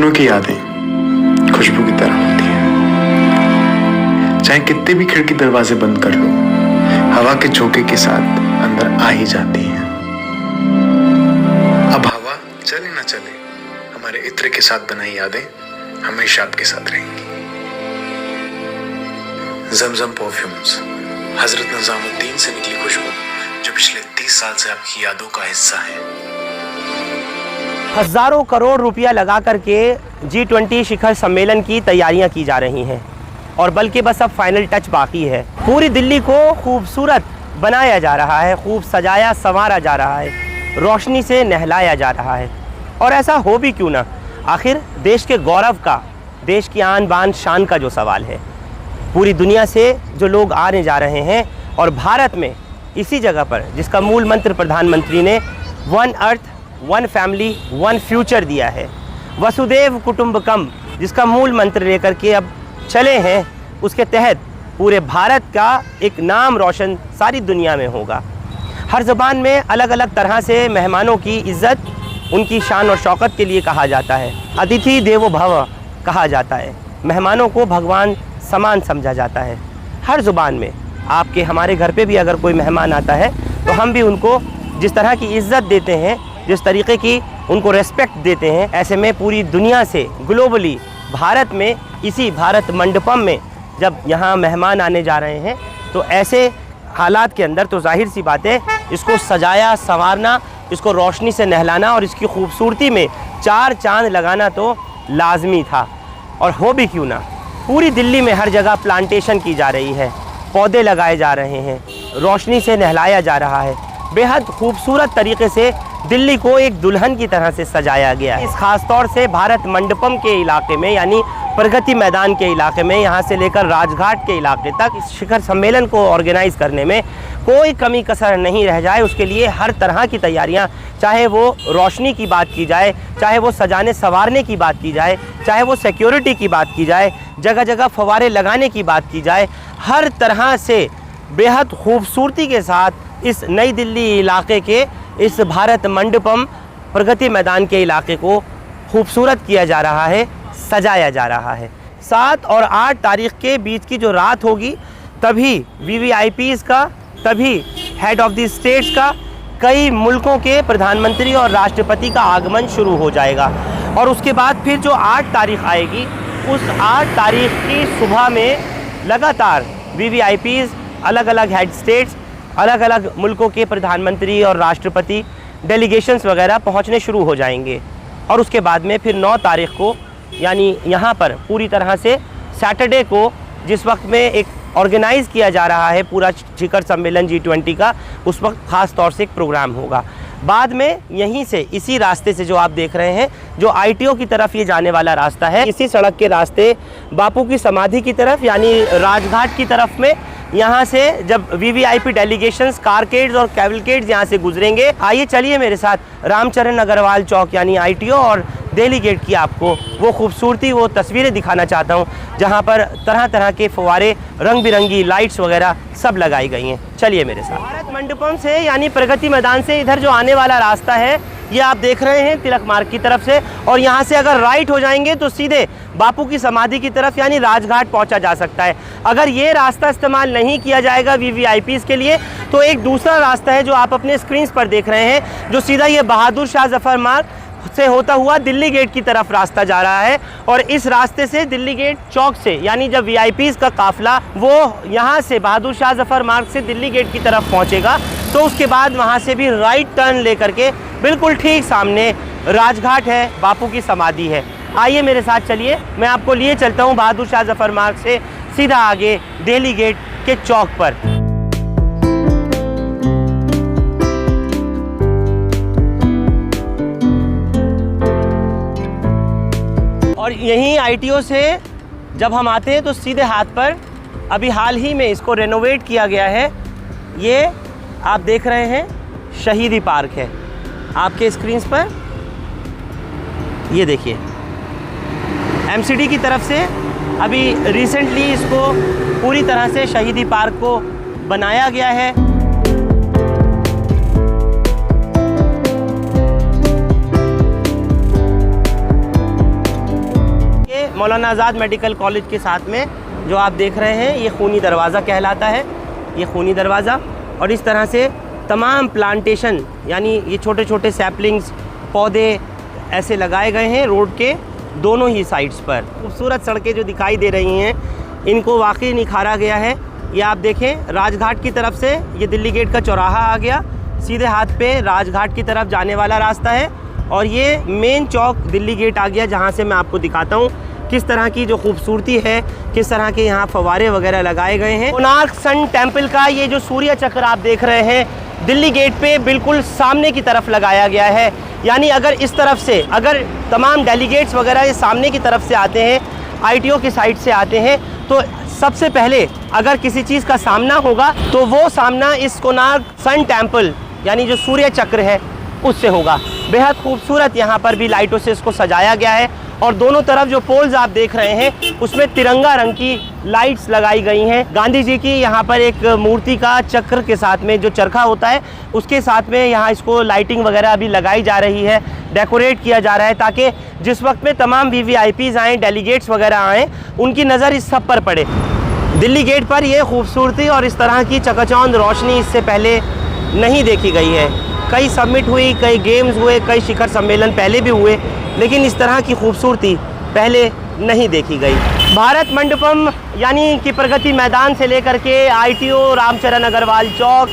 बचपनों की यादें खुशबू की तरह होती हैं। चाहे कितने भी खिड़की दरवाजे बंद कर लो, हवा के झोंके के साथ अंदर आ ही जाती हैं। अब हवा चले ना चले, हमारे इत्र के साथ बनाई यादें हमेशा आपके साथ रहेंगी। जमजम परफ्यूम्स, हजरत निजामुद्दीन से निकली खुशबू जो पिछले 30 साल से आपकी यादों का हिस्सा है। हज़ारों करोड़ रुपया लगा करके G20 शिखर सम्मेलन की तैयारियां की जा रही हैं और बल्कि बस अब फाइनल टच बाकी है। पूरी दिल्ली को खूबसूरत बनाया जा रहा है, खूब सजाया संवारा जा रहा है, रोशनी से नहलाया जा रहा है। और ऐसा हो भी क्यों ना, आखिर देश के गौरव का, देश की आन बान शान का जो सवाल है, पूरी दुनिया से जो लोग आने जा रहे हैं और भारत में इसी जगह पर जिसका मूल मंत्र प्रधानमंत्री ने one earth one family one future दिया है, वसुदेव कुटुंबकम जिसका मूल मंत्र लेकर के अब चले हैं, उसके तहत पूरे भारत का एक नाम रोशन सारी दुनिया में होगा। हर ज़बान में अलग अलग तरह से मेहमानों की इज़्ज़त, उनकी शान और शौकत के लिए कहा जाता है। अतिथि देवो भव कहा जाता है, मेहमानों को भगवान समान समझा जाता है। हर ज़ुबान में आपके हमारे घर पे भी अगर कोई मेहमान आता है तो हम भी उनको जिस तरह की इज़्ज़त देते हैं, जिस तरीके की उनको रेस्पेक्ट देते हैं, ऐसे में पूरी दुनिया से ग्लोबली भारत में इसी भारत मंडपम में जब यहाँ मेहमान आने जा रहे हैं तो ऐसे हालात के अंदर तो जाहिर सी बात है इसको सजाया संवारना, इसको रोशनी से नहलाना और इसकी खूबसूरती में 4 चांद लगाना तो लाजमी था। और हो भी क्यों ना, पूरी दिल्ली में हर जगह प्लांटेशन की जा रही है, पौधे लगाए जा रहे हैं, रोशनी से नहलाया जा रहा है। बेहद खूबसूरत तरीके से दिल्ली को एक दुल्हन की तरह से सजाया गया है। इस खास तौर से भारत मंडपम के इलाके में यानी प्रगति मैदान के इलाके में, यहाँ से लेकर राजघाट के इलाके तक इस शिखर सम्मेलन को ऑर्गेनाइज़ करने में कोई कमी कसर नहीं रह जाए, उसके लिए हर तरह की तैयारियाँ, चाहे वो रोशनी की बात की जाए, चाहे वो सजाने संवारने की बात की जाए, चाहे वो सिक्योरिटी की बात की जाए, जगह जगह फव्वारे लगाने की बात की जाए, हर तरह से बेहद खूबसूरती के साथ इस नई दिल्ली इलाके के इस भारत मंडपम प्रगति मैदान के इलाके को खूबसूरत किया जा रहा है, सजाया जा रहा है। 7 और 8 तारीख के बीच की जो रात होगी तभी VVIPs का, तभी हेड ऑफ़ द स्टेट्स का, कई मुल्कों के प्रधानमंत्री और राष्ट्रपति का आगमन शुरू हो जाएगा। और उसके बाद फिर जो 8 तारीख आएगी, उस 8 तारीख की सुबह में लगातार VVIPs, अलग अलग हेड स्टेट्स, अलग अलग मुल्कों के प्रधानमंत्री और राष्ट्रपति डेलीगेशंस वगैरह पहुंचने शुरू हो जाएंगे। और उसके बाद में फिर 9 तारीख को यानी यहाँ पर पूरी तरह से सैटरडे को, जिस वक्त में एक ऑर्गेनाइज़ किया जा रहा है पूरा शिखर सम्मेलन G20 का, उस वक्त ख़ास तौर से एक प्रोग्राम होगा। बाद में यहीं से इसी रास्ते से जो आप देख रहे हैं, जो ITO की तरफ ये जाने वाला रास्ता है, इसी सड़क के रास्ते बापू की समाधि की तरफ यानी राजघाट की तरफ में, यहाँ से जब VVIP डेलीगेशंस, कारकेड्स और कैवलकेड्स यहाँ से गुजरेंगे, आइए चलिए मेरे साथ रामचरण अग्रवाल चौक यानी ITO और दिल्ली गेट की आपको वो खूबसूरती, वो तस्वीरें दिखाना चाहता हूँ जहाँ पर तरह तरह के फव्वारे, रंग बिरंगी लाइट्स वगैरह सब लगाई गई हैं। चलिए मेरे साथ। भारत मंडपम से यानी प्रगति मैदान से इधर जो आने वाला रास्ता है ये आप देख रहे हैं तिलक मार्ग की तरफ से, और यहाँ से अगर राइट हो जाएंगे तो सीधे बापू की समाधि की तरफ यानी राजघाट पहुँचा जा सकता है। अगर ये रास्ता इस्तेमाल नहीं किया जाएगा VVIPs के लिए तो एक दूसरा रास्ता है जो आप अपने स्क्रीन पर देख रहे हैं, जो सीधा ये बहादुर शाह जफर मार्ग से होता हुआ दिल्ली गेट की तरफ रास्ता जा रहा है। और इस रास्ते से दिल्ली गेट चौक से यानी जब VIPs का काफिला वो यहाँ से बहादुर शाह जफर मार्ग से दिल्ली गेट की तरफ पहुँचेगा तो उसके बाद वहाँ से भी राइट टर्न लेकर के बिल्कुल ठीक सामने राजघाट है, बापू की समाधि है। आइए मेरे साथ चलिए, मैं आपको लिए चलता हूँ बहादुर शाह जफर मार्ग से सीधा आगे दिल्ली गेट के चौक पर। और यहीं ITO से जब हम आते हैं तो सीधे हाथ पर अभी हाल ही में इसको रेनोवेट किया गया है। ये आप देख रहे हैं शहीदी पार्क है आपके स्क्रीन पर, ये देखिए MCD की तरफ से अभी रिसेंटली इसको पूरी तरह से शहीदी पार्क को बनाया गया है। मौलाना आज़ाद मेडिकल कॉलेज के साथ में जो आप देख रहे हैं ये खूनी दरवाज़ा कहलाता है, ये खूनी दरवाज़ा। और इस तरह से तमाम प्लांटेशन यानी ये छोटे छोटे सैपलिंग्स पौधे ऐसे लगाए गए हैं रोड के दोनों ही साइड्स पर। खूबसूरत सड़कें जो दिखाई दे रही हैं इनको वाकई निखारा गया है। ये आप देखें राजघाट की तरफ से ये दिल्ली गेट का चौराहा आ गया, सीधे हाथ पे राजघाट की तरफ जाने वाला रास्ता है और ये मेन चौक दिल्ली गेट आ गया, जहाँ से मैं आपको दिखाता हूँ किस तरह की जो खूबसूरती है, किस तरह के यहाँ फव्वारे वगैरह लगाए गए हैं। कोणार्क सन टेम्पल का ये जो सूर्य चक्र आप देख रहे हैं दिल्ली गेट पे बिल्कुल सामने की तरफ लगाया गया है। यानी अगर इस तरफ से अगर तमाम डेलीगेट्स वगैरह ये सामने की तरफ से आते हैं, ITO की साइड से आते हैं, तो सबसे पहले अगर किसी चीज़ का सामना होगा तो वो सामना इस कोणार्क सन टेम्पल यानी जो सूर्य चक्र है उससे होगा। बेहद खूबसूरत यहाँ पर भी लाइटों से इसको सजाया गया है और दोनों तरफ जो पोल्स आप देख रहे हैं उसमें तिरंगा रंग की लाइट्स लगाई गई हैं। गांधी जी की यहाँ पर एक मूर्ति का चक्र के साथ में जो चरखा होता है उसके साथ में यहाँ इसको लाइटिंग वगैरह अभी लगाई जा रही है, डेकोरेट किया जा रहा है ताकि जिस वक्त में तमाम VVIPs आएँ, डेलीगेट्स वगैरह आएँ, उनकी नज़र इस सब पर पड़े। दिल्ली गेट पर यह खूबसूरती और इस तरह की चकाचौंध रोशनी इससे पहले नहीं देखी गई है। कई समिट हुई, कई गेम्स हुए, कई शिखर सम्मेलन पहले भी हुए, लेकिन इस तरह की खूबसूरती पहले नहीं देखी गई। भारत मंडपम यानी कि प्रगति मैदान से लेकर के ITO, रामचरण अग्रवाल चौक,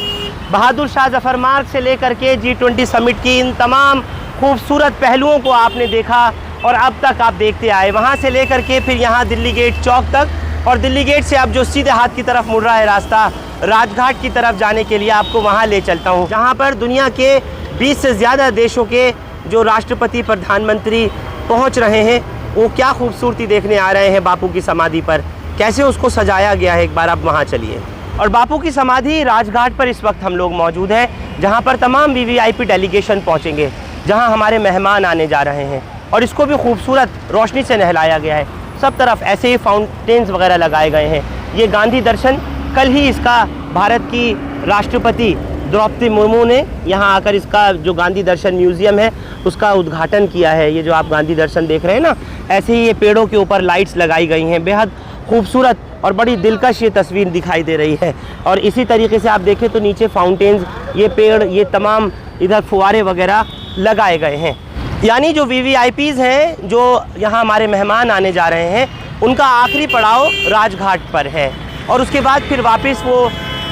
बहादुर शाह जफर मार्ग से लेकर के G20 समिट की इन तमाम खूबसूरत पहलुओं को आपने देखा और अब तक आप देखते आए। वहाँ से लेकर के फिर यहाँ दिल्ली गेट चौक तक और दिल्ली गेट से अब जो सीधे हाथ की तरफ मुड़ रहा है रास्ता राजघाट की तरफ जाने के लिए आपको वहाँ ले चलता हूँ, जहाँ पर दुनिया के 20 से ज़्यादा देशों के जो राष्ट्रपति, प्रधानमंत्री पहुँच रहे हैं। वो क्या खूबसूरती देखने आ रहे हैं बापू की समाधि पर, कैसे उसको सजाया गया है। एक बार आप वहाँ चलिए। और बापू की समाधि राजघाट पर इस वक्त हम लोग मौजूद हैं, जहाँ पर तमाम VVIP डेलीगेशन पहुँचेंगे, जहाँ हमारे मेहमान आने जा रहे हैं और इसको भी खूबसूरत रोशनी से नहलाया गया है। सब तरफ ऐसे ही फाउंटेन्स वगैरह लगाए गए हैं। ये गांधी दर्शन, कल ही इसका भारत की राष्ट्रपति द्रौपदी मुर्मू ने यहाँ आकर इसका जो गांधी दर्शन म्यूज़ियम है उसका उद्घाटन किया है। ये जो आप गांधी दर्शन देख रहे हैं ना, ऐसे ही ये पेड़ों के ऊपर लाइट्स लगाई गई हैं। बेहद खूबसूरत और बड़ी दिलकश ये तस्वीर दिखाई दे रही है। और इसी तरीके से आप देखें तो नीचे फाउंटेन्स, ये पेड़, ये तमाम इधर फुवारे वगैरह लगाए गए हैं। यानी जो VVIPs हैं, जो यहाँ हमारे मेहमान आने जा रहे हैं, उनका आखिरी पड़ाव राजघाट पर है और उसके बाद फिर वापस वो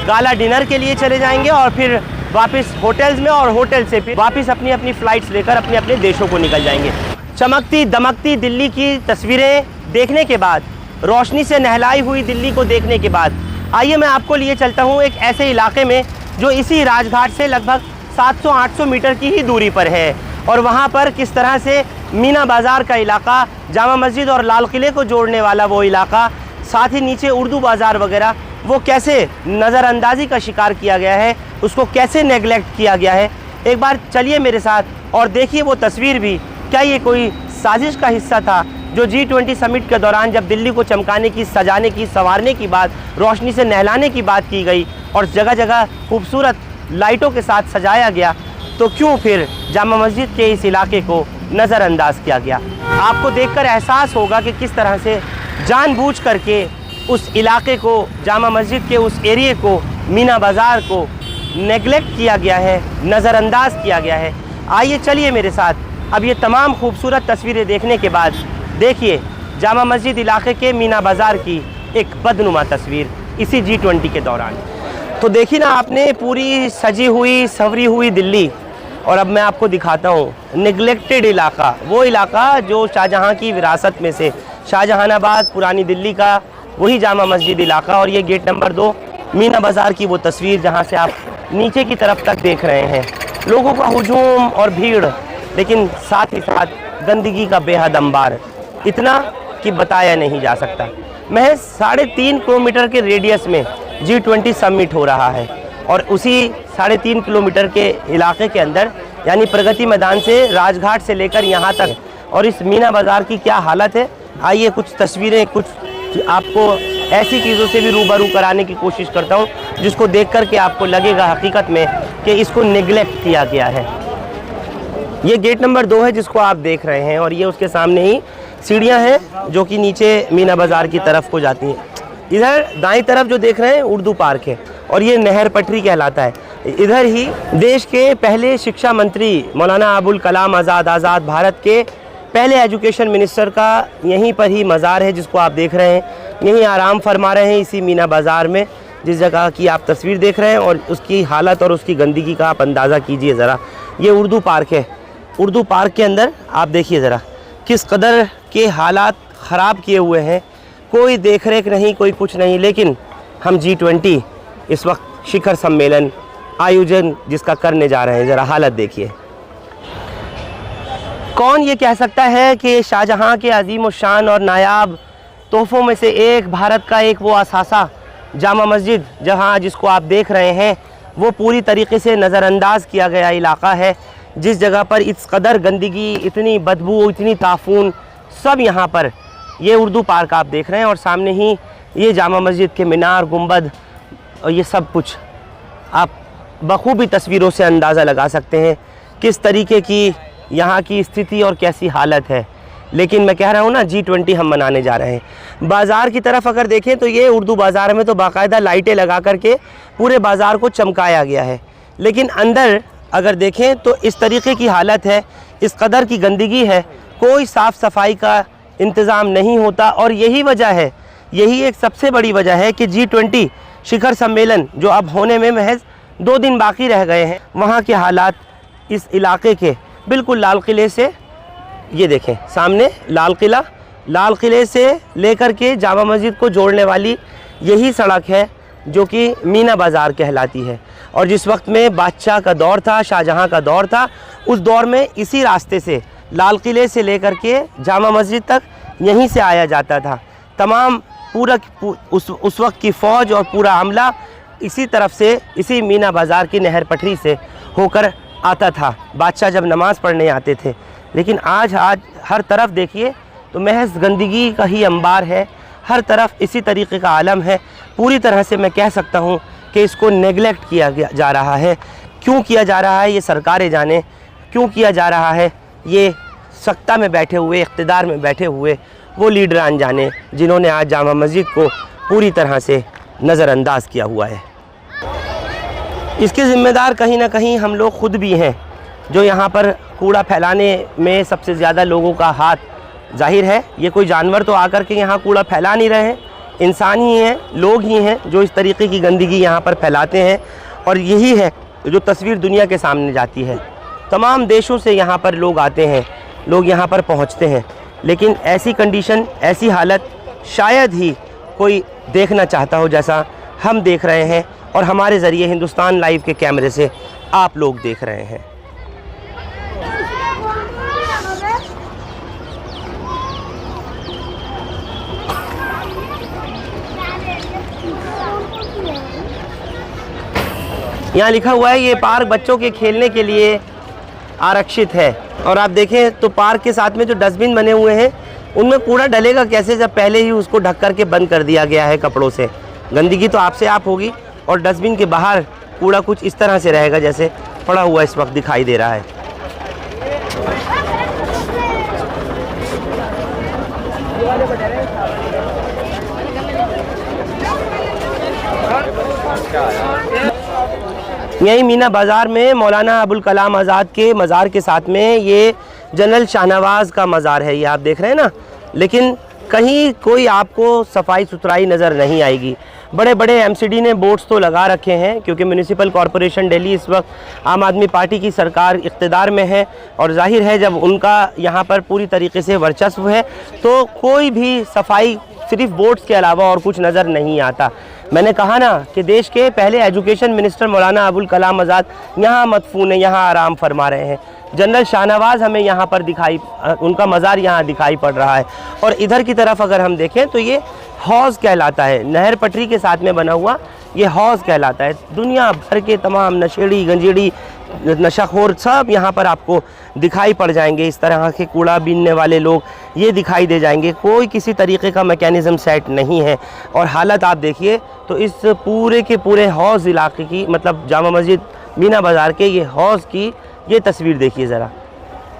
गाला डिनर के लिए चले जाएंगे और फिर वापस होटल्स में और होटल से फिर वापस अपनी अपनी फ़्लाइट्स लेकर अपने अपने देशों को निकल जाएंगे। चमकती दमकती दिल्ली की तस्वीरें देखने के बाद, रोशनी से नहलाई हुई दिल्ली को देखने के बाद, आइए मैं आपको लिए चलता हूँ एक ऐसे इलाके में जो इसी राजघाट से लगभग 700-800 मीटर की ही दूरी पर है। और वहाँ पर किस तरह से मीना बाज़ार का इलाका, जामा मस्जिद और लाल किले को जोड़ने वाला वो इलाका, साथ ही नीचे उर्दू बाज़ार वगैरह, वो कैसे नज़रअंदाजी का शिकार किया गया है, उसको कैसे नेगलेक्ट किया गया है। एक बार चलिए मेरे साथ और देखिए वो तस्वीर भी। क्या ये कोई साजिश का हिस्सा था जो G20 समिट के दौरान जब दिल्ली को चमकाने की, सजाने की, संवारने की बात, रोशनी से नहलाने की बात की गई और जगह जगह खूबसूरत लाइटों के साथ सजाया गया, तो क्यों फिर जामा मस्जिद के इस इलाके को नज़रअंदाज किया गया। आपको देखकर एहसास होगा कि किस तरह से जानबूझ करके उस इलाके को, जामा मस्जिद के उस एरिए को, मीना बाज़ार को नेगलेक्ट किया गया है, नज़रअंदाज किया गया है। आइए चलिए मेरे साथ। अब ये तमाम खूबसूरत तस्वीरें देखने के बाद देखिए जामा मस्जिद इलाके के मीना बाज़ार की एक बदनुमा तस्वीर इसी G20 के दौरान। तो देखी ना आपने पूरी सजी हुई, संवरी हुई दिल्ली। और अब मैं आपको दिखाता हूँ निगलेक्टेड इलाका, वो इलाका जो शाहजहाँ की विरासत में से, शाहजहानाबाद, पुरानी दिल्ली का वही जामा मस्जिद इलाका। और ये गेट नंबर 2 मीना बाज़ार की वो तस्वीर जहाँ से आप नीचे की तरफ तक देख रहे हैं। लोगों का हुजूम और भीड़, लेकिन साथ ही साथ गंदगी का बेहद अंबार, इतना कि बताया नहीं जा सकता। महज 3.5 किलोमीटर के रेडियस में G20 समिट हो रहा है और उसी 3.5 किलोमीटर के इलाके के अंदर यानी प्रगति मैदान से राजघाट से लेकर यहाँ तक, और इस मीना बाज़ार की क्या हालत है। आइए कुछ तस्वीरें, कुछ आपको ऐसी चीज़ों से भी रूबरू कराने की कोशिश करता हूँ जिसको देख कर के आपको लगेगा हकीकत में कि इसको निगलेक्ट किया गया है। ये गेट नंबर 2 है जिसको आप देख रहे हैं और ये उसके सामने ही सीढ़ियाँ हैं जो कि नीचे मीना बाज़ार की तरफ को जाती हैं। इधर दाईं तरफ जो देख रहे हैं उर्दू पार्क है और ये नहर पटरी कहलाता है। इधर ही देश के पहले शिक्षा मंत्री मौलाना अबुल कलाम आज़ाद भारत के पहले एजुकेशन मिनिस्टर का यहीं पर ही मज़ार है, जिसको आप देख रहे हैं। यहीं आराम फरमा रहे हैं इसी मीना बाज़ार में, जिस जगह की आप तस्वीर देख रहे हैं, और उसकी हालत और उसकी गंदगी का आप अंदाज़ा कीजिए ज़रा। ये उर्दू पार्क है। उर्दू पार्क के अंदर आप देखिए ज़रा किस कदर के हालात ख़राब किए हुए हैं। कोई देख रेख नहीं, कोई कुछ नहीं। लेकिन हम G20 इस वक्त शिखर सम्मेलन आयोजन जिसका करने जा रहे हैं, ज़रा हालत देखिए। कौन ये कह सकता है कि शाहजहाँ के अजीम शान और नायाब तोहफ़ों में से एक भारत का एक वो असासा जामा मस्जिद, जहाँ जिसको आप देख रहे हैं, वो पूरी तरीके से नज़रअंदाज किया गया इलाका है, जिस जगह पर इस कदर गंदगी, इतनी बदबू, इतनी ताफून, सब यहाँ पर। ये उर्दू पार्क आप देख रहे हैं और सामने ही ये जामा मस्जिद के मीनार, गुंबद और ये सब कुछ आप बखूबी तस्वीरों से अंदाज़ा लगा सकते हैं किस तरीके की यहाँ की स्थिति और कैसी हालत है। लेकिन मैं कह रहा हूँ ना, G20 हम मनाने जा रहे हैं। बाज़ार की तरफ अगर देखें तो ये उर्दू बाज़ार में तो बाकायदा लाइटें लगा करके पूरे बाज़ार को चमकाया गया है, लेकिन अंदर अगर देखें तो इस तरीके की हालत है, इस कदर की गंदगी है, कोई साफ़ सफाई का इंतज़ाम नहीं होता। और यही वजह है, यही एक सबसे बड़ी वजह है कि G20 शिखर सम्मेलन जो अब होने में महज 2 दिन बाकी रह गए हैं, वहाँ के हालात इस इलाके के बिल्कुल लाल किले से, ये देखें सामने लाल किले से लेकर के जामा मस्जिद को जोड़ने वाली यही सड़क है जो कि मीना बाज़ार कहलाती है। और जिस वक्त में बादशाह का दौर था, शाहजहाँ का दौर था, उस दौर में इसी रास्ते से लाल किले से लेकर के जामा मस्जिद तक यहीं से आया जाता था। तमाम उस वक्त की फ़ौज और पूरा अमला इसी तरफ से, इसी मीना बाज़ार की नहर पटरी से होकर आता था, बादशाह जब नमाज़ पढ़ने आते थे। लेकिन आज हर तरफ देखिए तो महज गंदगी का ही अंबार है, हर तरफ इसी तरीके का आलम है। पूरी तरह से मैं कह सकता हूँ कि इसको नेगलेक्ट किया जा रहा है। क्यों किया जा रहा है ये सरकारें जाने, क्यों किया जा रहा है ये सत्ता में बैठे हुए, इक़्तिदार में बैठे हुए वो लीडरान जाने, जिन्होंने आज जामा मस्जिद को पूरी तरह से नज़रअंदाज किया हुआ है। इसके ज़िम्मेदार कहीं ना कहीं हम लोग ख़ुद भी हैं, जो यहाँ पर कूड़ा फैलाने में सबसे ज़्यादा लोगों का हाथ जाहिर है। ये कोई जानवर तो आकर के यहाँ कूड़ा फैला नहीं रहे हैं, इंसान ही हैं, लोग ही हैं जो इस तरीके की गंदगी यहाँ पर फैलाते हैं। और यही है जो तस्वीर दुनिया के सामने जाती है। तमाम देशों से यहाँ पर लोग आते हैं, लोग यहाँ पर पहुँचते हैं, लेकिन ऐसी कंडीशन, ऐसी हालत शायद ही कोई देखना चाहता हो जैसा हम देख रहे हैं और हमारे ज़रिए हिंदुस्तान लाइव के कैमरे से आप लोग देख रहे हैं। यहाँ लिखा हुआ है ये पार्क बच्चों के खेलने के लिए आरक्षित है। और आप देखें तो पार्क के साथ में जो डस्टबिन बने हुए हैं उनमें कूड़ा डलेगा कैसे, जब पहले ही उसको ढक कर के बंद कर दिया गया है कपड़ों से। गंदगी तो आपसे आप होगी और डस्टबिन के बाहर कूड़ा कुछ इस तरह से रहेगा जैसे पड़ा हुआ इस वक्त दिखाई दे रहा है। यही मीना बाज़ार में मौलाना अबुल कलाम आज़ाद के मज़ार के साथ में ये जनरल शाहनवाज़ का मज़ार है, ये आप देख रहे हैं ना। लेकिन कहीं कोई आपको सफाई सुथराई नज़र नहीं आएगी। बड़े बड़े MCD ने बोर्ड्स तो लगा रखे हैं, क्योंकि म्यूनिसिपल कॉरपोरेशन दिल्ली इस वक्त आम आदमी पार्टी की सरकार इक़्तिदार में है और जाहिर है जब उनका यहाँ पर पूरी तरीके से वर्चस्व है तो कोई भी सफाई सिर्फ बोर्ड्स के अलावा और कुछ नज़र नहीं आता। मैंने कहा ना कि देश के पहले एजुकेशन मिनिस्टर मौलाना अबुल कलाम आज़ाद यहाँ मदफून है, यहाँ आराम फरमा रहे हैं। जनरल शाहनवाज़ हमें यहाँ पर उनका मज़ार यहाँ दिखाई पड़ रहा है। और इधर की तरफ अगर हम देखें तो ये हौज़ कहलाता है, नहर पटरी के साथ में बना हुआ ये हौज़ कहलाता है। दुनिया भर के तमाम नशेड़ी, गंजेड़ी, नशाखोर सब यहाँ पर आपको दिखाई पड़ जाएंगे। इस तरह के कूड़ा बीनने वाले लोग ये दिखाई दे जाएंगे। कोई किसी तरीके का मैकेनिज़्म सेट नहीं है। और हालत आप देखिए तो इस पूरे के पूरे हौज़ इलाके की, मतलब जामा मस्जिद मीना बाज़ार के ये हौज़ की ये तस्वीर देखिए ज़रा।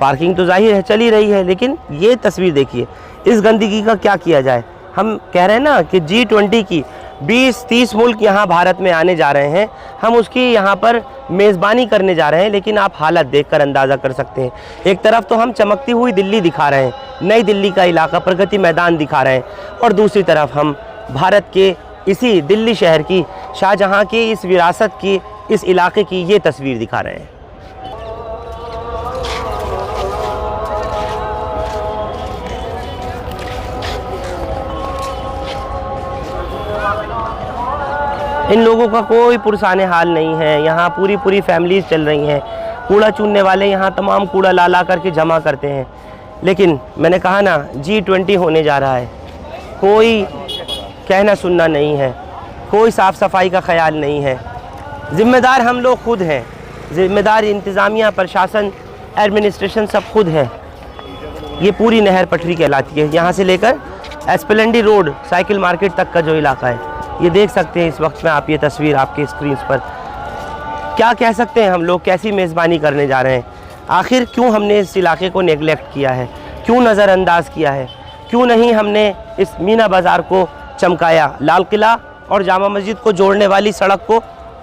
पार्किंग तो जाहिर है चल ही रही है, लेकिन ये तस्वीर देखिए, इस गंदगी का क्या किया जाए? हम कह रहे हैं ना कि G20 की 20-30 मुल्क यहाँ भारत में आने जा रहे हैं, हम उसकी यहाँ पर मेज़बानी करने जा रहे हैं, लेकिन आप हालत देखकर अंदाज़ा कर सकते हैं। एक तरफ तो हम चमकती हुई दिल्ली दिखा रहे हैं, नई दिल्ली का इलाका प्रगति मैदान दिखा रहे हैं, और दूसरी तरफ हम भारत के इसी दिल्ली शहर की, शाहजहाँ की इस विरासत की, इस इलाके की ये तस्वीर दिखा रहे हैं। इन लोगों का कोई पुरसाने हाल नहीं है। यहाँ पूरी फैमिलीज़ चल रही हैं। कूड़ा चुनने वाले यहाँ तमाम कूड़ा ला करके जमा करते हैं। लेकिन मैंने कहा ना, G20 होने जा रहा है, कोई कहना सुनना नहीं है, कोई साफ़ सफाई का ख्याल नहीं है। ज़िम्मेदार हम लोग खुद हैं, ज़िम्मेदार इंतज़ामिया, प्रशासन, एडमिनिस्ट्रेशन सब खुद है। ये पूरी नहर पटरी कहलाती है, यहाँ से लेकर एस्प्लेंडी रोड साइकिल मार्केट तक का जो इलाका है, ये देख सकते हैं इस वक्त में आप। ये तस्वीर आपके स्क्रीन पर, क्या कह सकते हैं हम लोग, कैसी मेज़बानी करने जा रहे हैं? आखिर क्यों हमने इस इलाके को नेगलेक्ट किया है, क्यों नज़रअंदाज किया है, क्यों नहीं हमने इस मीना बाज़ार को चमकाया, लाल किला और जामा मस्जिद को जोड़ने वाली सड़क को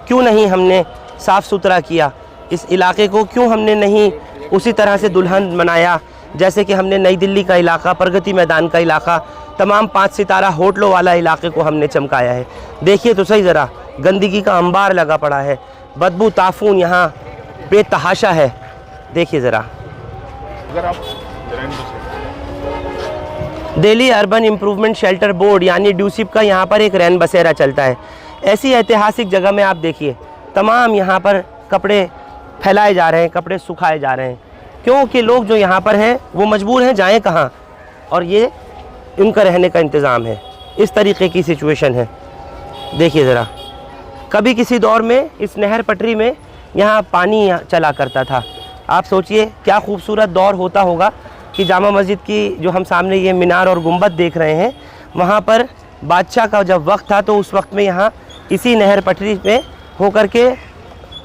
क्यों नहीं हमने साफ़ सुथरा किया, इस इलाके को क्यों हमने नहीं उसी तरह से दुल्हन बनाया जैसे कि हमने नई दिल्ली का इलाका, प्रगति मैदान का इलाका, तमाम 5 सितारा होटलों वाला इलाके को हमने चमकाया है। देखिए तो सही ज़रा, गंदगी का अंबार लगा पड़ा है, बदबू ताफून यहाँ बेतहाशा है। देखिए ज़रा। Delhi urban improvement shelter board यानी ड्यूसिप का यहाँ पर एक रैन बसेरा चलता है। ऐसी ऐतिहासिक जगह में आप देखिए, तमाम यहाँ पर कपड़े फैलाए जा रहे हैं, कपड़े सुखाए जा रहे हैं, क्योंकि लोग जो यहाँ पर हैं वो मजबूर हैं, जाएं कहाँ, और ये उनका रहने का इंतज़ाम है। इस तरीके की सिचुएशन है। देखिए ज़रा, कभी किसी दौर में इस नहर पटरी में यहाँ पानी चला करता था। आप सोचिए क्या खूबसूरत दौर होता होगा कि जामा मस्जिद की जो हम सामने ये मीनार और गुंबद देख रहे हैं, वहाँ पर बादशाह का जब वक्त था तो उस वक्त में यहाँ इसी नहर पटरी में होकर के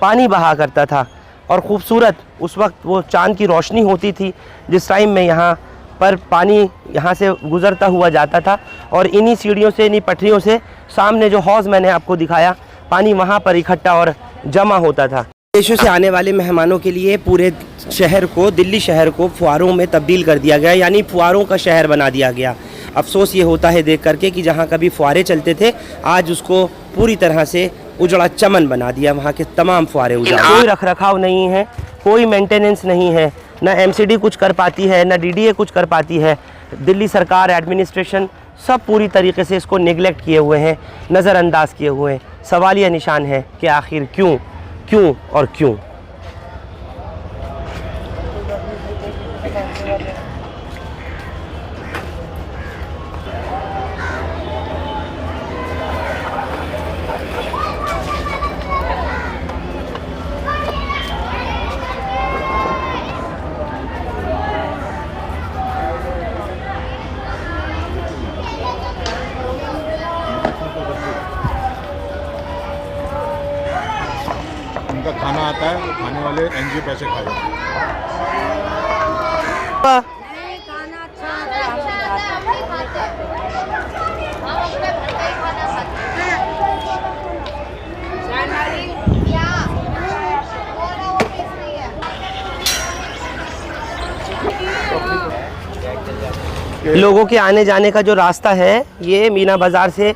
पानी बहा करता था, और ख़ूबसूरत उस वक्त वो चांद की रोशनी होती थी जिस टाइम में यहाँ पर पानी यहाँ से गुज़रता हुआ जाता था, और इन्हीं सीढ़ियों से, इन्हीं पटरियों से सामने जो हौज़ मैंने आपको दिखाया, पानी वहाँ पर इकट्ठा और जमा होता था। देशों से आने वाले मेहमानों के लिए पूरे शहर को, दिल्ली शहर को फुहारों में तब्दील कर दिया गया, यानी फुहारों का शहर बना दिया गया। अफसोस ये होता है देख करके कि जहाँ कभी फुहारे चलते थे, आज उसको पूरी तरह से उजड़ा चमन बना दिया। वहाँ के तमाम फुहारे उजड़ा, कोई रख रखाव नहीं है, कोई मेंटेनेंस नहीं है, ना MCD कुछ कर पाती है, ना DDA कुछ कर पाती है। दिल्ली सरकार, एडमिनिस्ट्रेशन सब पूरी तरीके से इसको नेगलेक्ट किए हुए हैं, नज़रअंदाज किए हुए हैं। सवालिया निशान है कि आखिर क्यों क्यों और क्यों। उनका खाना आता है, खाने वाले NGO पैसे खा जाते हैं। खाना अच्छा आता है, हम खाते हैं, हम अपने घर का ही खाना खाते हैं। क्या बोला वो किस लिए है? लोगों के आने जाने का जो रास्ता है, ये मीना बाज़ार से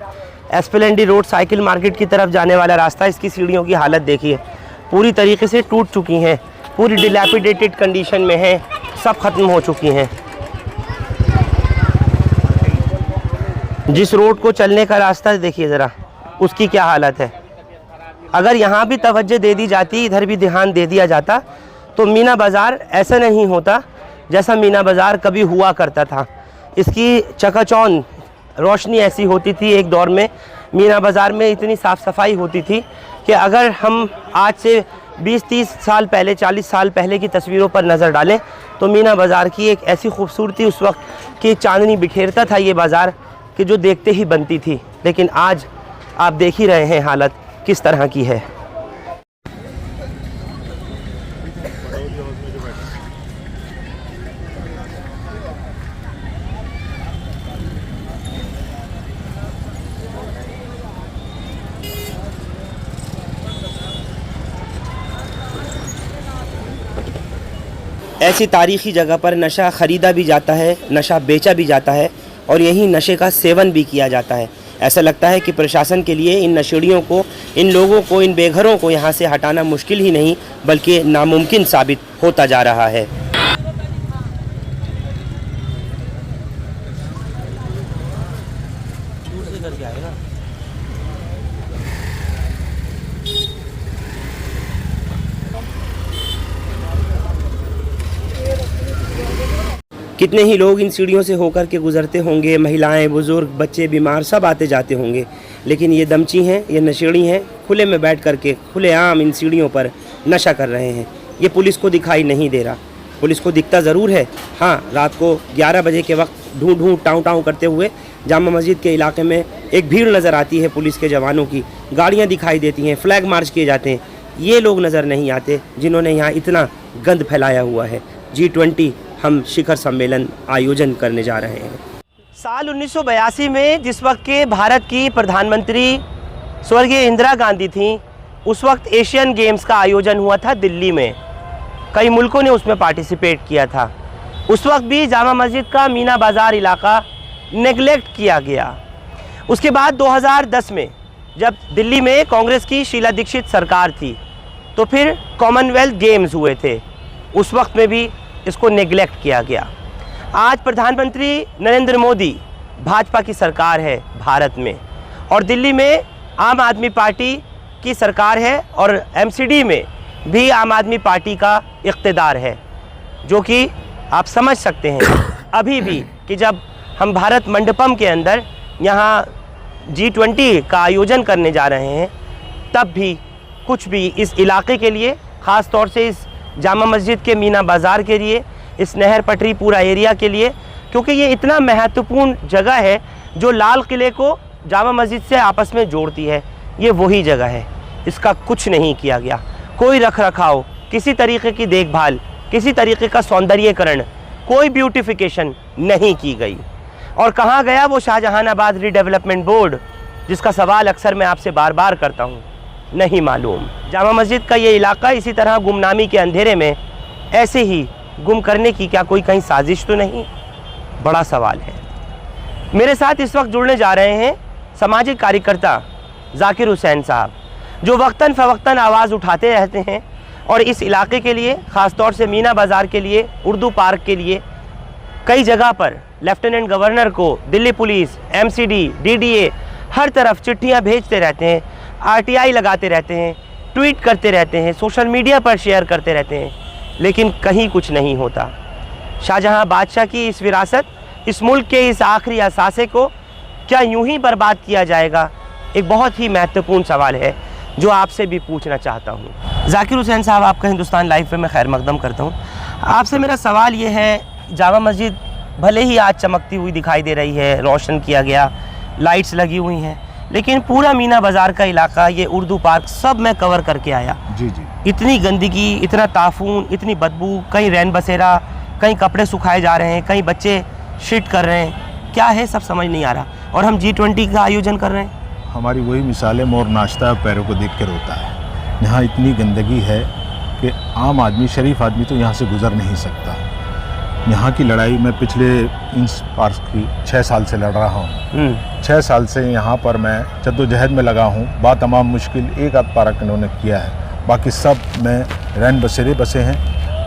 एस्प्लेंडी रोड साइकिल मार्केट की तरफ जाने वाला रास्ता, इसकी सीढ़ियों की हालत देखिए, पूरी तरीके से टूट चुकी हैं, पूरी डिलैपिडेटेड कंडीशन में है, सब ख़त्म हो चुकी हैं। जिस रोड को चलने का रास्ता देखिए ज़रा, उसकी क्या हालत है। अगर यहाँ भी तवज्जो दे दी जाती, इधर भी ध्यान दे दिया जाता, तो मीना बाज़ार ऐसा नहीं होता जैसा मीना बाज़ार कभी हुआ करता था। इसकी चकाचौंध रोशनी ऐसी होती थी, एक दौर में मीना बाज़ार में इतनी साफ़ सफाई होती थी कि अगर हम आज से 20-30 साल पहले, 40 साल पहले की तस्वीरों पर नज़र डालें तो मीना बाज़ार की एक ऐसी खूबसूरती उस वक्त की चांदनी बिखेरता था ये बाज़ार कि जो देखते ही बनती थी। लेकिन आज आप देख ही रहे हैं हालत किस तरह की है। ऐसी तारीखी जगह पर नशा ख़रीदा भी जाता है, नशा बेचा भी जाता है और यही नशे का सेवन भी किया जाता है। ऐसा लगता है कि प्रशासन के लिए इन नशेड़ियों को, इन लोगों को, इन बेघरों को यहाँ से हटाना मुश्किल ही नहीं बल्कि नामुमकिन साबित होता जा रहा है। कितने ही लोग इन सीढ़ियों से होकर के गुजरते होंगे, महिलाएं, बुजुर्ग, बच्चे, बीमार सब आते जाते होंगे, लेकिन ये दमची हैं, ये नशेड़ी हैं, खुले में बैठ करके खुलेआम इन सीढ़ियों पर नशा कर रहे हैं। ये पुलिस को दिखाई नहीं दे रहा। पुलिस को दिखता ज़रूर है। हाँ, रात को 11 बजे के वक्त ढूँ ढूँ टाँव टाँव करते हुए जामा मस्जिद के इलाके में एक भीड़ नज़र आती है पुलिस के जवानों की, गाड़ियाँ दिखाई देती हैं, फ्लैग मार्च किए जाते हैं। ये लोग नज़र नहीं आते जिन्होंने यहाँ इतना गंद फैलाया हुआ है। G20 हम शिखर सम्मेलन आयोजन करने जा रहे हैं। साल 1982 में जिस वक्त के भारत की प्रधानमंत्री स्वर्गीय इंदिरा गांधी थीं, उस वक्त एशियन गेम्स का आयोजन हुआ था दिल्ली में। कई मुल्कों ने उसमें पार्टिसिपेट किया था। उस वक्त भी जामा मस्जिद का मीना बाज़ार इलाका नेगलेक्ट किया गया। उसके बाद 2010 में जब दिल्ली में कांग्रेस की शीला दीक्षित सरकार थी, तो फिर कॉमनवेल्थ गेम्स हुए थे। उस वक्त में भी इसको नेगलेक्ट किया गया। आज प्रधानमंत्री नरेंद्र मोदी, भाजपा की सरकार है भारत में, और दिल्ली में आम आदमी पार्टी की सरकार है और MCD में भी आम आदमी पार्टी का इक़्तिदार है, जो कि आप समझ सकते हैं अभी भी कि जब हम भारत मंडपम के अंदर यहाँ G20 का आयोजन करने जा रहे हैं, तब भी कुछ भी इस इलाके के लिए, ख़ास तौर से इस जामा मस्जिद के मीना बाज़ार के लिए, इस नहर पटरी पूरा एरिया के लिए, क्योंकि ये इतना महत्वपूर्ण जगह है जो लाल किले को जामा मस्जिद से आपस में जोड़ती है। ये वही जगह है, इसका कुछ नहीं किया गया। कोई रख रखाव, किसी तरीके की देखभाल, किसी तरीके का सौंदर्यीकरण, कोई ब्यूटिफिकेशन नहीं की गई। और कहाँ गया वो शाहजहानाबाद रीडेवलपमेंट बोर्ड, जिसका सवाल अक्सर मैं आपसे बार बार करता हूँ? नहीं मालूम। जामा मस्जिद का ये इलाका इसी तरह गुमनामी के अंधेरे में ऐसे ही गुम करने की क्या कोई कहीं साजिश तो नहीं? बड़ा सवाल है। मेरे साथ इस वक्त जुड़ने जा रहे हैं सामाजिक कार्यकर्ता जाकिर हुसैन साहब, जो वक्तन फ़वक्तन आवाज़ उठाते रहते हैं और इस इलाके के लिए, ख़ास तौर से मीना बाज़ार के लिए, उर्दू पार्क के लिए कई जगह पर लेफ्टिनेंट गवर्नर को, दिल्ली पुलिस, MCD, DDA हर तरफ चिट्ठियाँ भेजते रहते हैं, RTI लगाते रहते हैं, ट्वीट करते रहते हैं, सोशल मीडिया पर शेयर करते रहते हैं, लेकिन कहीं कुछ नहीं होता। शाहजहां बादशाह की इस विरासत, इस मुल्क के इस आखिरी असासे को क्या यूं ही बर्बाद किया जाएगा? एक बहुत ही महत्वपूर्ण सवाल है जो आपसे भी पूछना चाहता हूं। जाकिर हुसैन साहब, आपका हिंदुस्तान लाइव पे मैं खैर मकदम करता हूं। आपसे मेरा सवाल ये है, जामा मस्जिद भले ही आज चमकती हुई दिखाई दे रही है, रोशन किया गया, लाइट्स लगी हुई हैं, लेकिन पूरा मीना बाज़ार का इलाका, ये उर्दू पार्क सब मैं कवर करके आया। जी। इतनी गंदगी, इतना ताफून, इतनी बदबू, कहीं रैन बसेरा, कहीं कपड़े सुखाए जा रहे हैं, कहीं बच्चे शिट कर रहे हैं, क्या है सब समझ नहीं आ रहा। और हम G20 का आयोजन कर रहे हैं। हमारी वही मिसाल है, मोर नाचता है पैरों को देख कर रोता है। यहाँ इतनी गंदगी है कि आम आदमी, शरीफ आदमी तो यहाँ से गुजर नहीं सकता। यहाँ की लड़ाई मैं पिछले इन पार्क की 6 साल से लड़ रहा हूँ। 6 साल से यहाँ पर मैं जद्दोजहद में लगा हूँ। तमाम मुश्किल एक आध पार्क इन्होंने किया है, बाकी सब में रैन बसेरे बसे हैं।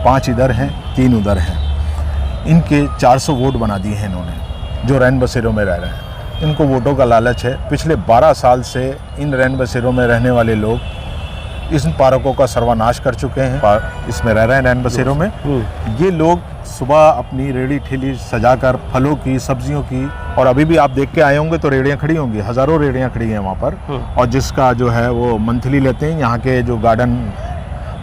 5 इधर हैं, 3 उधर हैं। इनके 400 वोट बना दिए हैं इन्होंने, जो रैन बसेरों में रह रहे हैं। इनको वोटों का लालच है। पिछले 12 साल से इन रैन बसेरों में रहने वाले लोग इस पार्कों का सर्वनाश कर चुके हैं। इसमें रह रहे हैं रैन बसेरों में। ये लोग सुबह अपनी रेड़ी ठेली सजाकर फलों की, सब्जियों की, और अभी भी आप देख के आए होंगे तो रेड़ियाँ खड़ी होंगी, हज़ारों रेड़ियाँ खड़ी हैं वहाँ पर। और जिसका जो है वो मंथली लेते हैं, यहाँ के जो गार्डन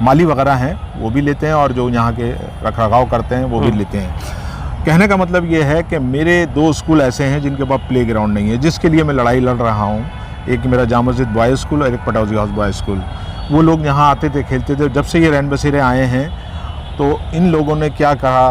माली वगैरह हैं वो भी लेते हैं, और जो यहाँ के रखरखाव करते हैं वो भी लेते हैं। कहने का मतलब ये है कि मेरे 2 स्कूल ऐसे हैं जिनके पास प्ले ग्राउंड नहीं है, जिसके लिए मैं लड़ाई लड़ रहा हूँ। एक मेरा जामा मस्जिद बॉयज़ स्कूल और एक पटौजी हाउस बॉयज़ स्कूल। वो लोग यहाँ आते थे, खेलते थे। जब से ये रैन बसेरे आए हैं तो इन लोगों ने क्या कहा,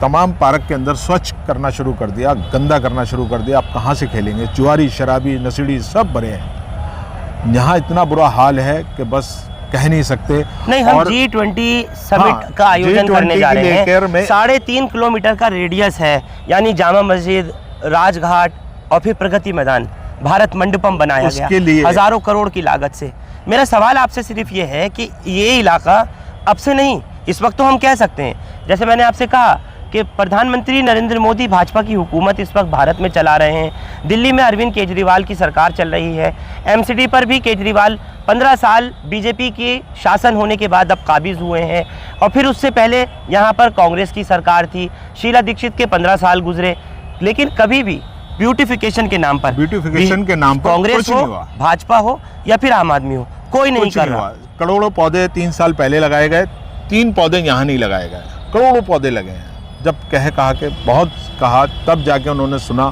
तमाम पार्क के अंदर स्वच्छ करना शुरू कर दिया, गंदा करना शुरू कर दिया। आप कहाँ से खेलेंगे? जुआरी, शराबी, नशेड़ी सब भरे हैं। यहाँ इतना बुरा हाल है कि बस कह नहीं सकते। नहीं, हम G20 समिट का आयोजन करने जा रहे हैं। 3.5 किलोमीटर का रेडियस है, यानी जामा मस्जिद, राजघाट और फिर प्रगति मैदान, भारत मंडपम बनाया गया हजारों करोड़ की लागत से। मेरा सवाल आपसे सिर्फ ये है कि ये इलाका अब से नहीं, इस वक्त तो हम कह सकते हैं, जैसे मैंने आपसे कहा कि प्रधानमंत्री नरेंद्र मोदी भाजपा की हुकूमत इस वक्त भारत में चला रहे हैं, दिल्ली में अरविंद केजरीवाल की सरकार चल रही है, एमसीडी पर भी केजरीवाल 15 साल बीजेपी के शासन होने के बाद अब काबिज हुए हैं, और फिर उससे पहले यहाँ पर कांग्रेस की सरकार थी, शीला दीक्षित के 15 साल गुजरे, लेकिन कभी भी ब्यूटिफिकेशन के नाम पर कांग्रेस हो, भाजपा हो या फिर आम आदमी हो, कोई नहीं कर रहा। करोड़ों पौधे 3 साल पहले लगाए गए, 3 पौधे यहाँ नहीं लगाए गए, करोड़ों पौधे लगे हैं। जब कहा के बहुत कहा, तब जाके उन्होंने सुना,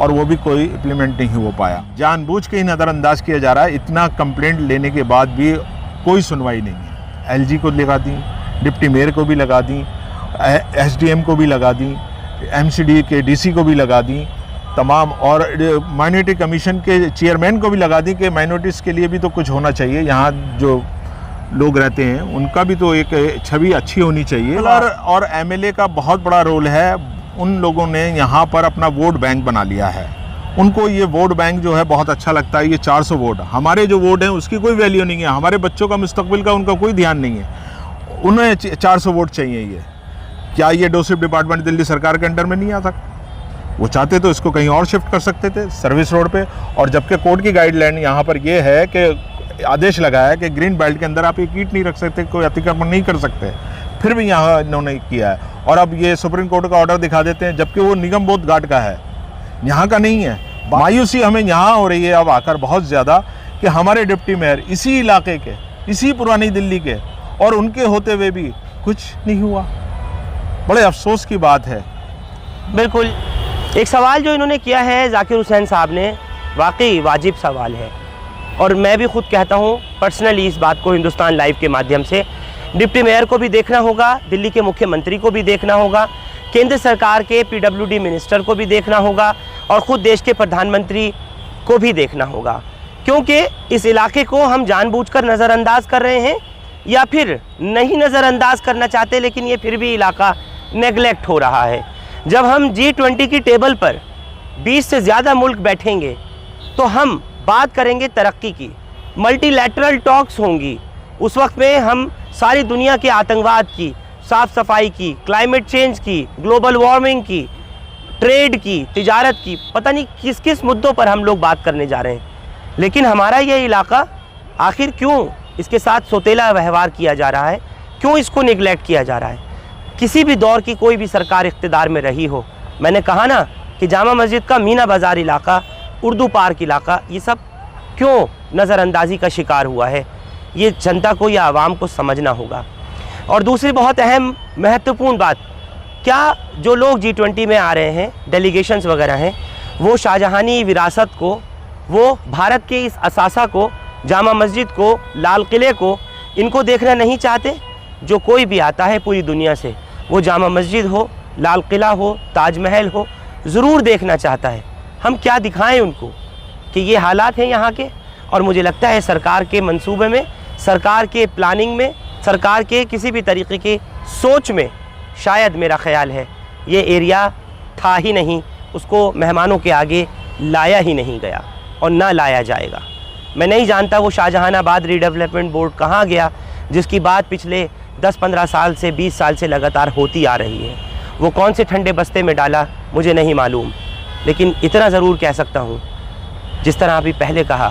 और वो भी कोई इम्प्लीमेंट नहीं हो पाया। जानबूझ के ही नज़रअंदाज किया जा रहा है। इतना कंप्लेंट लेने के बाद भी कोई सुनवाई नहीं है। एलजी को लगा दी, डिप्टी मेयर को भी लगा दी, एसडीएम को भी लगा दी, एमसीडी के डीसी को भी लगा दी तमाम, और माइनॉरिटी कमीशन के चेयरमैन को भी लगा दी कि माइनॉरिटीज़ के लिए भी तो कुछ होना चाहिए, यहाँ जो लोग रहते हैं उनका भी तो एक छवि अच्छी होनी चाहिए। और एमएलए का बहुत बड़ा रोल है। उन लोगों ने यहाँ पर अपना वोट बैंक बना लिया है। उनको ये वोट बैंक जो है बहुत अच्छा लगता है। ये 400 वोट, हमारे जो वोट हैं उसकी कोई वैल्यू नहीं है, हमारे बच्चों का मुस्तकबिल का उनका कोई ध्यान नहीं है। उन्हें 400 वोट चाहिए। ये क्या ये डोसिप डिपार्टमेंट दिल्ली सरकार के अंडर में नहीं आता? वो चाहते तो इसको कहीं और शिफ्ट कर सकते थे, सर्विस रोड पे। और जबकि कोर्ट की गाइडलाइन यहाँ पर ये है कि आदेश लगाया है कि ग्रीन बेल्ट के अंदर आप एक ईंट नहीं रख सकते, कोई अतिक्रमण नहीं कर सकते, फिर भी यहाँ इन्होंने किया है। और अब ये सुप्रीम कोर्ट का ऑर्डर दिखा देते हैं, जबकि वो निगम बोध घाट का है, यहाँ का नहीं है। मायूसी हमें यहाँ हो रही है अब आकर बहुत ज़्यादा, कि हमारे डिप्टी मेयर इसी इलाके के, इसी पुरानी दिल्ली के, और उनके होते हुए भी कुछ नहीं हुआ। बड़े अफसोस की बात है। बिल्कुल, एक सवाल जो इन्होंने किया है जाकिर हुसैन साहब ने, वाकई वाजिब सवाल है, और मैं भी खुद कहता हूँ पर्सनली इस बात को हिंदुस्तान लाइव के माध्यम से, डिप्टी मेयर को भी देखना होगा, दिल्ली के मुख्यमंत्री को भी देखना होगा, केंद्र सरकार के पीडब्ल्यूडी मिनिस्टर को भी देखना होगा, और ख़ुद देश के प्रधानमंत्री को भी देखना होगा, क्योंकि इस इलाके को हम जानबूझकर नज़रअंदाज कर रहे हैं या फिर नहीं नज़रअंदाज करना चाहते, लेकिन ये फिर भी इलाका नेगलेक्ट हो रहा है। जब हम G20 की टेबल पर 20 से ज़्यादा मुल्क बैठेंगे तो हम बात करेंगे तरक्की की, मल्टीलैटरल टॉक्स होंगी, उस वक्त में हम सारी दुनिया के आतंकवाद की, साफ़ सफाई की, क्लाइमेट चेंज की, ग्लोबल वार्मिंग की, ट्रेड की, तिजारत की, पता नहीं किस किस मुद्दों पर हम लोग बात करने जा रहे हैं। लेकिन हमारा ये इलाका आखिर क्यों इसके साथ सौतेला व्यवहार किया जा रहा है, क्यों इसको निगलेक्ट किया जा रहा है? किसी भी दौर की कोई भी सरकार इख्तिदार में रही हो, मैंने कहा ना कि जामा मस्जिद का मीना बाज़ार इलाका, उर्दू पार्क इलाका, ये सब क्यों नज़रअंदाजी का शिकार हुआ है, ये जनता को या आवाम को समझना होगा। और दूसरी बहुत अहम महत्वपूर्ण बात, क्या जो लोग G20 में आ रहे हैं, डेलीगेशंस वगैरह हैं, वो शाहजहानी विरासत को, वो भारत के इस असासा को, जामा मस्जिद को, लाल किले को, इनको देखना नहीं चाहते? जो कोई भी आता है पूरी दुनिया से, वो जामा मस्जिद हो, लाल किला हो, ताजमहल हो, ज़रूर देखना चाहता है। हम क्या दिखाएं उनको कि ये हालात हैं यहाँ के? और मुझे लगता है सरकार के मंसूबे में, सरकार के प्लानिंग में, सरकार के किसी भी तरीके की सोच में, शायद मेरा ख्याल है ये एरिया था ही नहीं, उसको मेहमानों के आगे लाया ही नहीं गया और ना लाया जाएगा। मैं नहीं जानता वो शाहजहानाबाद रीडेवलपमेंट बोर्ड कहाँ गया, जिसकी बात पिछले 10-15 साल से, 20 साल से लगातार होती आ रही है। वो कौन से ठंडे बस्ते में डाला मुझे नहीं मालूम, लेकिन इतना ज़रूर कह सकता हूँ, जिस तरह अभी पहले कहा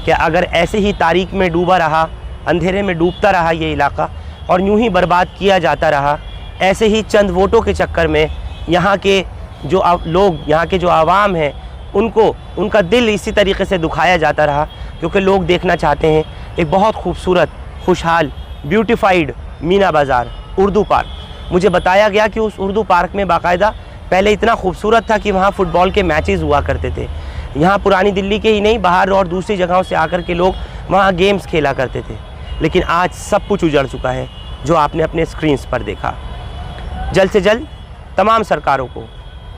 कि अगर ऐसे ही तारीक में डूबा रहा, अंधेरे में डूबता रहा ये इलाका, और यूँ ही बर्बाद किया जाता रहा, ऐसे ही चंद वोटों के चक्कर में यहाँ के जो लोग, यहाँ के जो आवाम हैं, उनको उनका दिल इसी तरीके से दुखाया जाता रहा, क्योंकि लोग देखना चाहते हैं एक बहुत खूबसूरत, खुशहाल, ब्यूटीफाइड मीना बाज़ार, उर्दू पार्क। मुझे बताया गया कि उस उर्दू पार्क में बाकायदा पहले इतना खूबसूरत था कि वहाँ फ़ुटबॉल के मैचेस हुआ करते थे। यहाँ पुरानी दिल्ली के ही नहीं, बाहर और दूसरी जगहों से आकर के लोग वहाँ गेम्स खेला करते थे। लेकिन आज सब कुछ उजड़ चुका है, जो आपने अपने स्क्रीन्स पर देखा। जल्द से जल्द तमाम सरकारों को,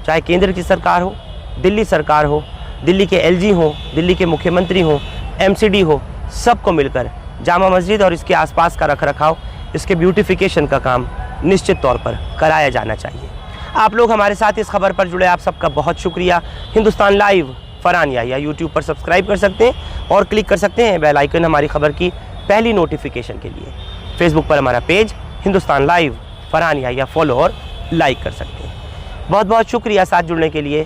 चाहे केंद्र की सरकार हो, दिल्ली सरकार हो, दिल्ली के एलजी हो, दिल्ली के मुख्यमंत्री हो, एमसीडी हो, सबको मिलकर जामा मस्जिद और इसके आसपास का रखरखाव, इसके ब्यूटिफिकेशन का काम निश्चित तौर पर कराया जाना चाहिए। आप लोग हमारे साथ इस खबर पर जुड़े, आप सबका बहुत शुक्रिया। हिंदुस्तान लाइव फरहान याहिया यूट्यूब पर सब्सक्राइब कर सकते हैं और क्लिक कर सकते हैं बेल आइकन हमारी खबर की पहली नोटिफिकेशन के लिए। फेसबुक पर हमारा page Hindustan live Farhan Yahiya follow और लाइक कर सकते हैं। बहुत बहुत शुक्रिया साथ जुड़ने के लिए।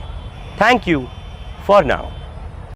Thank you for now.